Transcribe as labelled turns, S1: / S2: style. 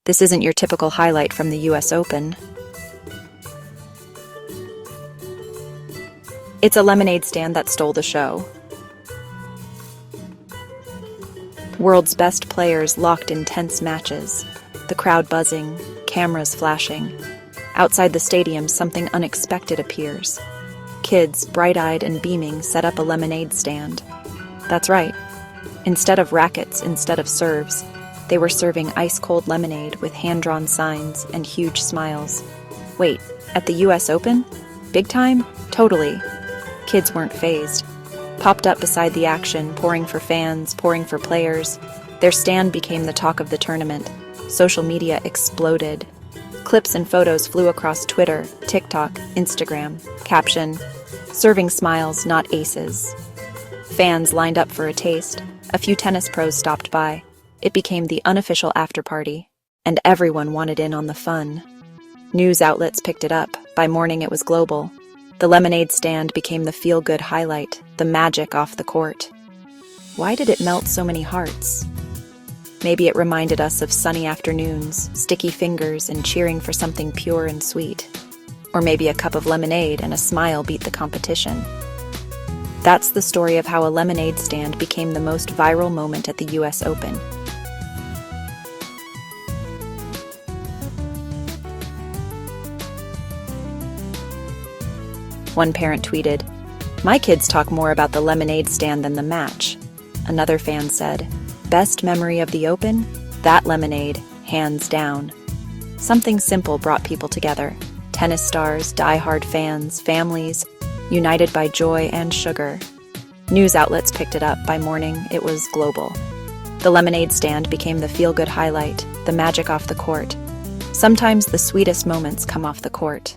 S1: This isn't your typical highlight from the US Open. It's a lemonade stand that stole the show. World's best players locked in tense matches, the crowd buzzing, cameras flashing. Outside the stadium, something unexpected appears. Kids, bright-eyed and beaming, set up a lemonade stand. That's right. Instead of rackets, instead of serves, they were serving ice-cold lemonade with hand-drawn signs and huge smiles. Wait, at the US Open? Big time? Totally. Kids weren't fazed. Popped up beside the action, pouring for fans, pouring for players. Their stand became the talk of the tournament. Social media exploded. Clips and photos flew across Twitter, TikTok, Instagram. Caption, "Serving smiles, not aces." Fans lined up for a taste. A few tennis pros stopped by. It became the unofficial after-party, and everyone wanted in on the fun. News outlets picked it up. By morning it was global. The lemonade stand became the feel-good highlight, the magic off the court. Why did it melt so many hearts? Maybe it reminded us of sunny afternoons, sticky fingers, and cheering for something pure and sweet. Or maybe a cup of lemonade and a smile beat the competition. That's the story of how a lemonade stand became the most viral moment at the US Open. One parent tweeted, "My kids talk more about the lemonade stand than the match." Another fan said, "Best memory of the Open? That lemonade, hands down." Something simple brought people together. Tennis stars, die-hard fans, families, united by joy and sugar. News outlets picked it up. By morning, it was global. The lemonade stand became the feel-good highlight, the magic off the court. Sometimes the sweetest moments come off the court.